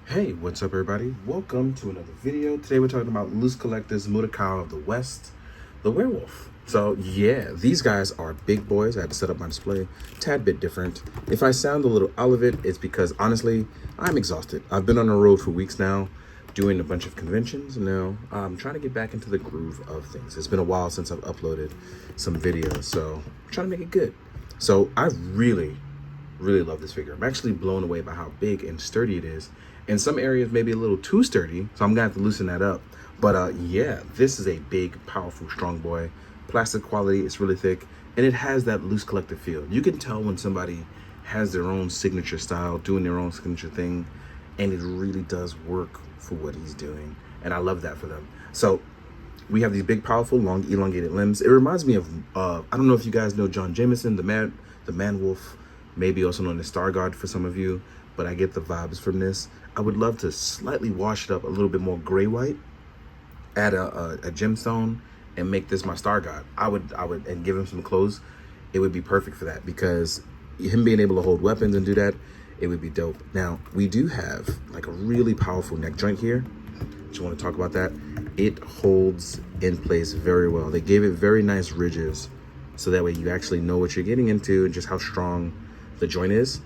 Hey, what's up everybody? Welcome to another video. Today we're talking about LooseCollector's Muraco of the West, the werewolf. So yeah, these guys are big boys. I had to set up my display a tad bit different. If I sound a little out of it, it's because honestly, I'm exhausted. I've been on the road for weeks now, doing a bunch of conventions. Now I'm trying to get back into the groove of things. It's been a while since I've uploaded some videos, so I'm trying to make it good. So I really love this figure. I'm actually blown away by how big and sturdy it is. In some areas, maybe a little too sturdy, so I'm gonna have to loosen that up. But yeah, this is a big, powerful, strong boy. Plastic quality, it's really thick, and it has that loose collector feel. You can tell when somebody has their own signature style, doing their own signature thing, and it really does work for what he's doing. And I love that for them. So we have these big, powerful, long, elongated limbs. It reminds me of, I don't know if you guys know John Jameson, the man wolf, maybe also known as Star God for some of you, but I get the vibes from this. I would love to slightly wash it up a little bit more gray white, add a gemstone, and make this my Star God. I would, and give him some clothes. It would be perfect for that, because him being able to hold weapons and do that, it would be dope. Now, we do have like a really powerful neck joint here. Just want to talk about that. It holds in place very well. They gave it very nice ridges, so that way you actually know what you're getting into and just how strong the joint is.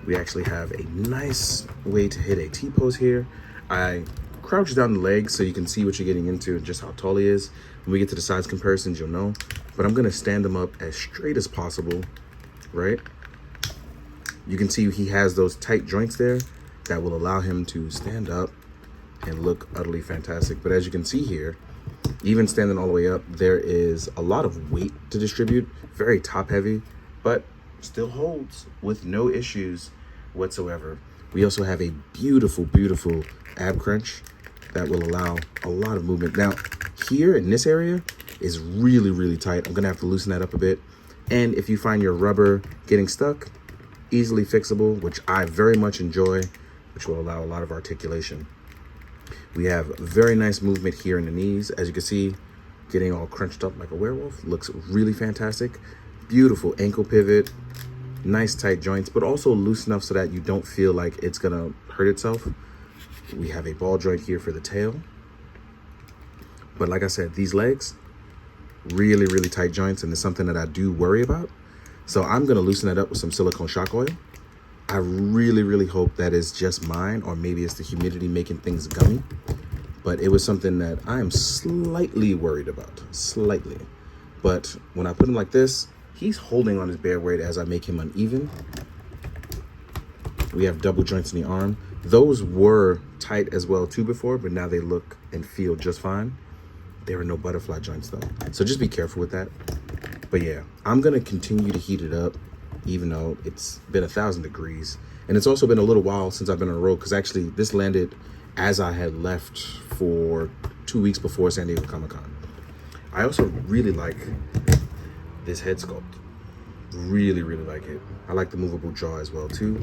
We actually have a nice way to hit a T-pose here. I crouch down the legs so you can see what you're getting into and just how tall he is. When we get to the size comparisons, you'll know. But I'm gonna stand him up as straight as possible, right? You can see he has those tight joints there that will allow him to stand up and look utterly fantastic. But as you can see here, even standing all the way up, there is a lot of weight to distribute, very top heavy, but still holds with no issues whatsoever. We also have a beautiful ab crunch that will allow a lot of movement. Now here in this area is really tight. I'm gonna have to loosen that up a bit. And if you find your rubber getting stuck, easily fixable, which I very much enjoy, which will allow a lot of articulation. We have very nice movement here in the knees. As you can see, getting all crunched up like a werewolf. Looks really fantastic. Beautiful ankle pivot, nice tight joints, but also loose enough so that you don't feel like it's gonna hurt itself. We have a ball joint here for the tail. But like I said, these legs, really tight joints, and it's something that I do worry about. So I'm gonna loosen that up with some silicone shock oil. I really hope that is just mine, or maybe it's the humidity making things gummy. But it was something that I am slightly worried about, slightly. But when I put him like this, he's holding on his bare weight as I make him uneven. We have double joints in the arm. Those were tight as well too before, but now they look and feel just fine. There are no butterfly joints though. So just be careful with that. But yeah, I'm gonna continue to heat it up, even though it's been 1,000 degrees. And it's also been a little while since I've been on the road, because actually this landed as I had left for 2 weeks before San Diego Comic-Con. I also really like this head sculpt. Really like it. I like the movable jaw as well too.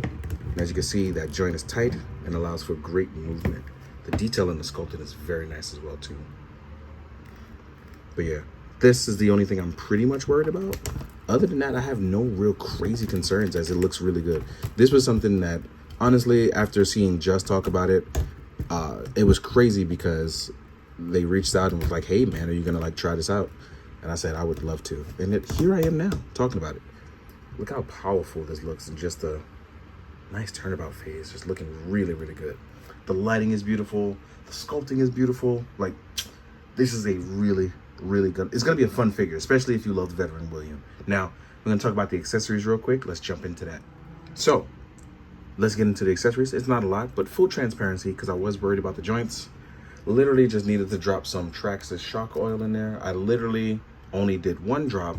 And as you can see, that joint is tight and allows for great movement. The detail in the sculpting is very nice as well too. But yeah, this is the only thing I'm pretty much worried about. Other than that, I have no real crazy concerns, as it looks really good. This was something that, honestly, after seeing Just talk about it, it was crazy, because they reached out and was like, hey man, are you gonna like try this out? And I said I would love to. And here I am now talking about it. Look how powerful this looks, and just a nice turnabout phase, just looking really good. The lighting is beautiful, the sculpting is beautiful. Like, this is a really good, it's gonna be a fun figure, especially if you love the veteran William. Now we're gonna talk about the accessories real quick. Let's jump into that. So let's get into the accessories. It's not a lot, but full transparency, because I was worried about the joints. Literally just needed to drop some Traxxas shock oil in there. I literally only did one drop,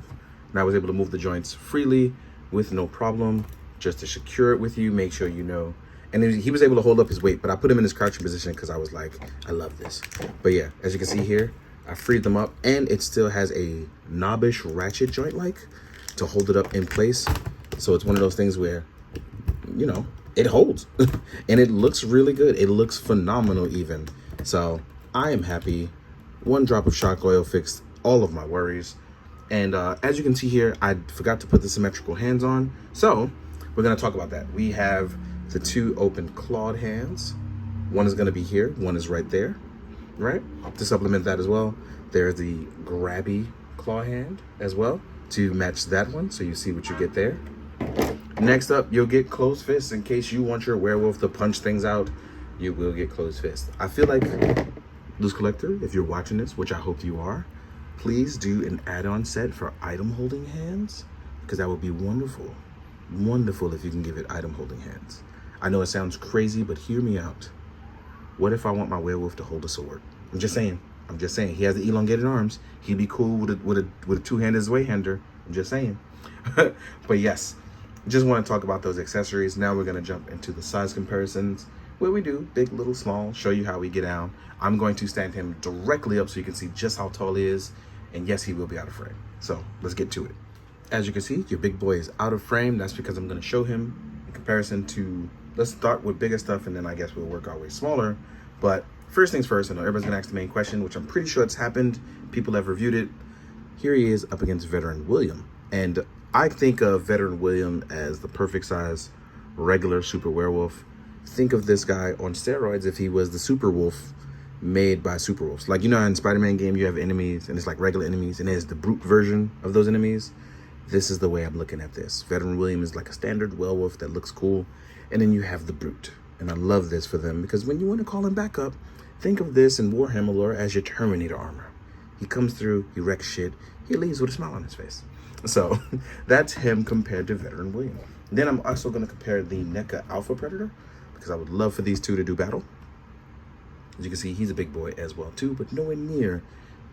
and I was able to move the joints freely with no problem, just to secure it with you, make sure you know. And he was able to hold up his weight, but I put him in his crouching position because I was like, I love this. But yeah, as you can see here, I freed them up, and it still has a knobbish ratchet joint like to hold it up in place. So it's one of those things where, you know, it holds and it looks really good. It looks phenomenal even. So I am happy. One drop of shock oil fixed all of my worries. And as you can see here, I forgot to put the symmetrical hands on. So we're gonna talk about that. We have the two open clawed hands. One is going to be here, one is right there, right? To supplement that as well, there's the grabby claw hand as well to match that one, so you see what you get there. Next up, you'll get closed fists. In case you want your werewolf to punch things out, you will get closed fists. I feel like, Loose Collector, if you're watching this, which I hope you are, please do an add-on set for item holding hands, because that would be wonderful. Wonderful if you can give it item holding hands. I know it sounds crazy, but hear me out. What if I want my werewolf to hold a sword? I'm just saying. He has the elongated arms. He'd be cool with a two-handed Zweihander. I'm just saying. But yes, just want to talk about those accessories. Now we're going to jump into the size comparisons, where we do big, little, small, show you how we get down. I'm going to stand him directly up so you can see just how tall he is. And yes, he will be out of frame. So let's get to it. As you can see, your big boy is out of frame. That's because I'm going to show him in comparison to, let's start with bigger stuff, and then I guess we'll work our way smaller. But first things first, I know everybody's gonna ask the main question, which I'm pretty sure it's happened. People have reviewed it. Here he is up against Veteran William. And I think of Veteran William as the perfect size, regular super werewolf. Think of this guy on steroids if he was the super wolf made by super wolves. Like, you know, in Spider-Man game, you have enemies, and it's like regular enemies, and there's the brute version of those enemies. This is the way I'm looking at this. Veteran William is like a standard werewolf that looks cool. And then you have the brute. And I love this for them because when you want to call him back up, think of this in Warhammer lore as your Terminator armor. He comes through, he wrecks shit, he leaves with a smile on his face. So that's him compared to Veteran William. Then I'm also going to compare the NECA Alpha Predator because I would love for these two to do battle. As you can see, he's a big boy as well too, but nowhere near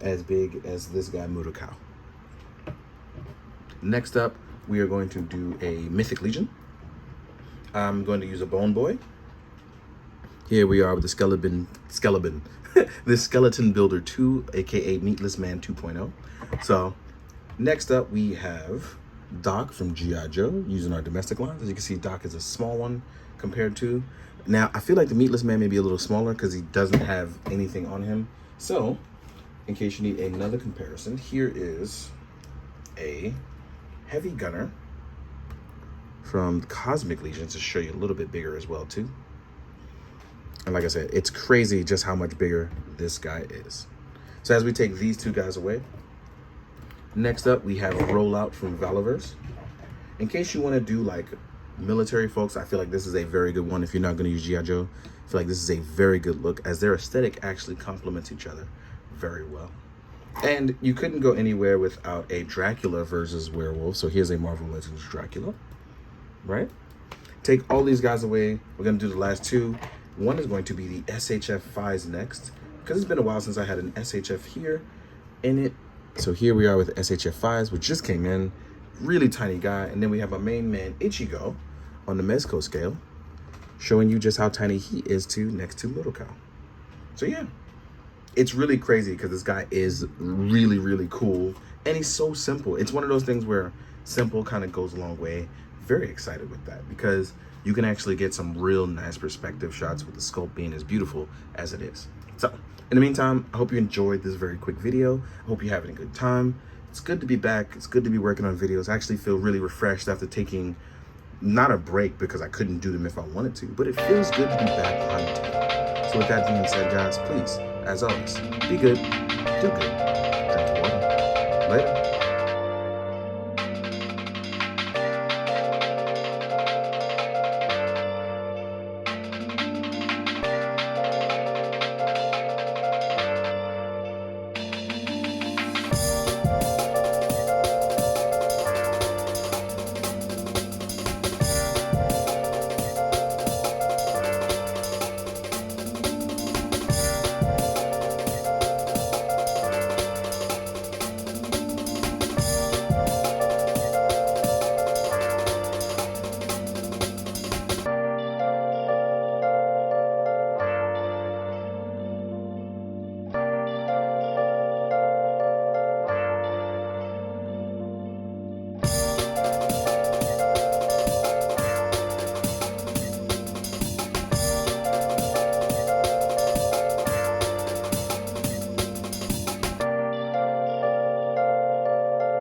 as big as this guy Muraco. Next up, we are going to do a Mythic Legion. I'm going to use a Bone Boy. Here we are with the Skeleton, the Skeleton Builder 2, aka Meatless Man 2.0. So next up we have Doc from G.I. Joe using our domestic lines. As you can see, Doc is a small one compared to. Now I feel like the Meatless Man may be a little smaller because he doesn't have anything on him. So in case you need another comparison, here is a Heavy Gunner from Cosmic Legion to show you a little bit bigger as well too. And like I said, it's crazy just how much bigger this guy is. So as we take these two guys away, next up we have Rollout from Valiverse. In case you want to do like military folks, I feel like this is a very good one. If you're not going to use G.I. Joe, I feel like this is a very good look as their aesthetic actually complements each other very well. And you couldn't go anywhere without a Dracula versus werewolf. So here's a Marvel Legends Dracula, right? Take all these guys away. We're going to do the last two. One is going to be the SHF 5s next, because it's been a while since I had an SHF here in it. So here we are with SHF 5s, which just came in. Really tiny guy. And then we have our main man, Ichigo, on the Mezco scale, showing you just how tiny he is too next to Muraco. So yeah, it's really crazy because this guy is really, really cool. And he's so simple. It's one of those things where simple kind of goes a long way. Very excited with that because you can actually get some real nice perspective shots with the sculpt being as beautiful as it is. So in the meantime, I hope you enjoyed this very quick video. I hope you're having a good time. It's good to be back. It's good to be working on videos. I actually feel really refreshed after taking not a break because I couldn't do them if I wanted to, but it feels good to be back on tape. So with that being said, guys, please, as always, be good, do good, drink water. Later.